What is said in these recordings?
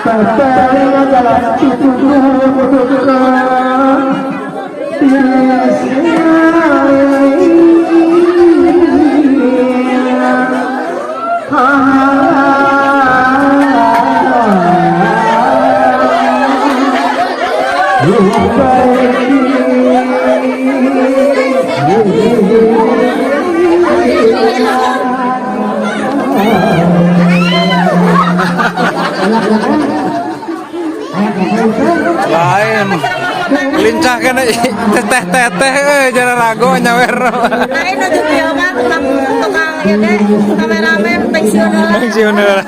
Terbaring adalah cucuku lain lincah kena teteh jangan ragu nyawer lain aja bioga tukang ya deh kameramen pensiuner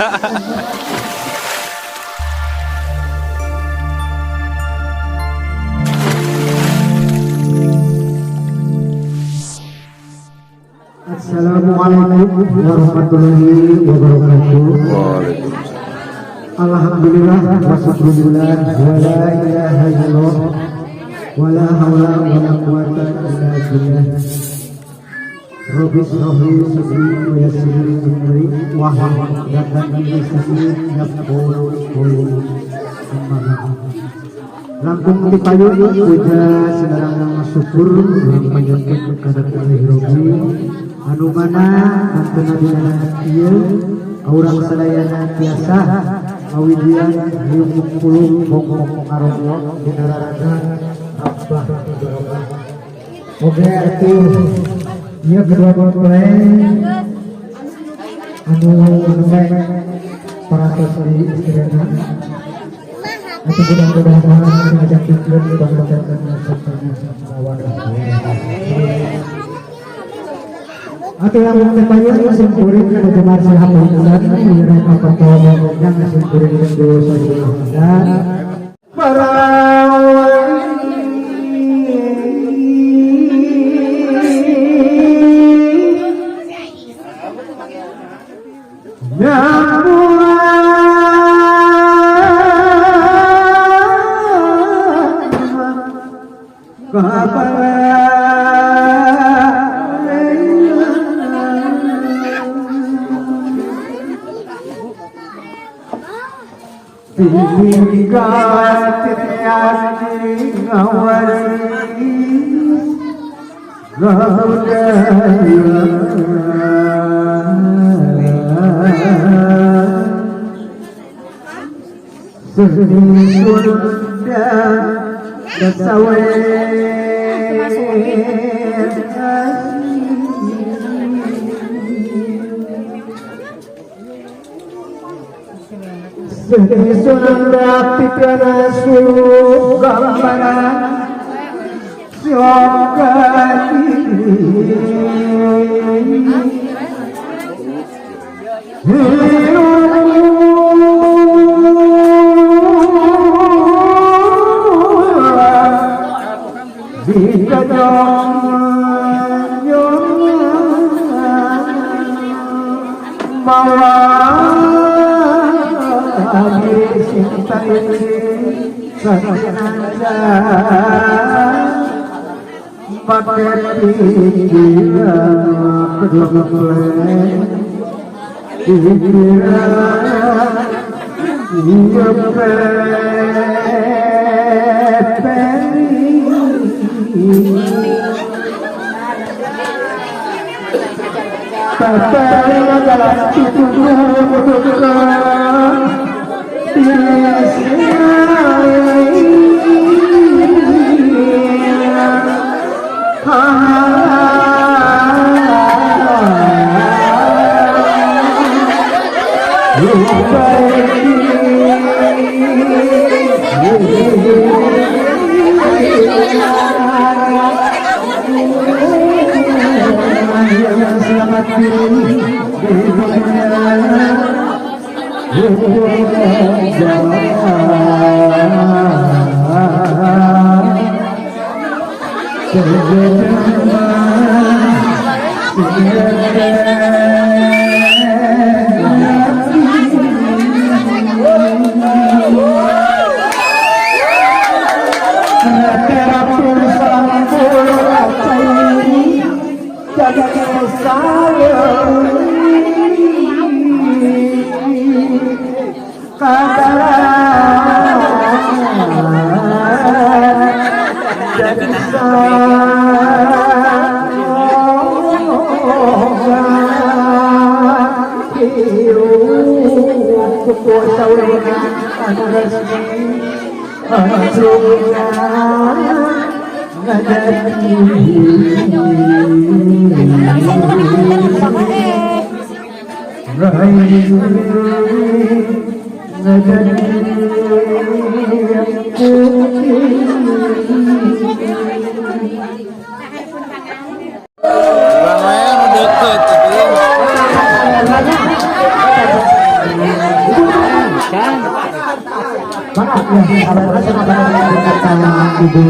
Assalamualaikum warahmatullahi wabarakatuh. Alhamdulillah wa syukurillah wa la ilaha illallah wa la haula wa la quwata illa billah. Rabbi shrah li sadri wa yassir li amri wahlul 'uqdatam min lisani yafqahu qawli. Langkung dipayun puja sadarana syukur panjenengan kadatang Robi anu mana antena dina ieu aurang sadayana tiasa awidian hiup puluh bongkok karowo dina raraga Abah Barokah. Oke atuh ieu kedua poe anu nembe para santri istirahat. Aku mudah-mudahan mengajak tujuan bangsa-bangsa Atau yang terbayar mesin kuring ke jemaah sahabat dan menyerai apa-apa yang mesin kuring dan dosa dan para Sunanda pikana sugambaran syokati Kata Lumayan deket Maaf ya, kabar sama kata ibu.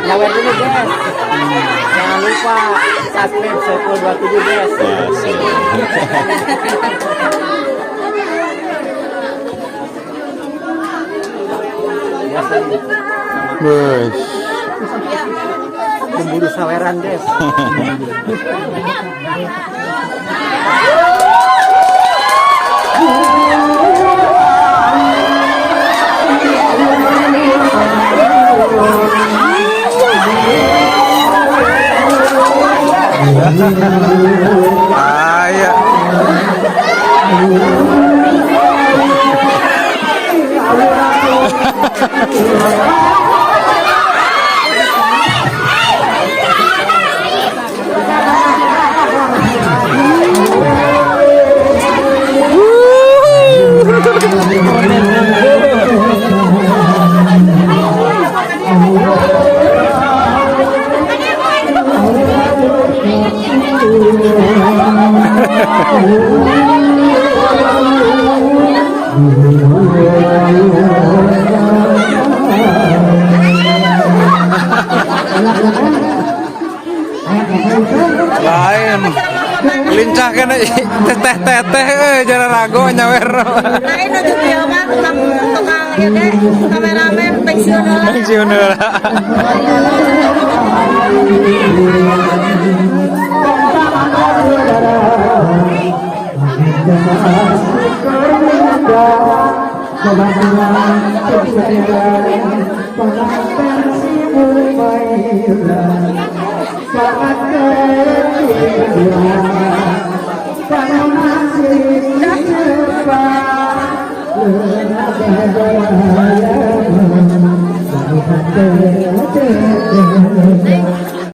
Nyawer dulu guys. Jangan lupa subscribe Saiful 27 guys. Bus. Pemburu saweran guys. Aya. Lain. Lincah kena teteh jangan ragu nyawer. Lain aja dia mah tukang kameramen pensiunan. Pensiunan. Sangat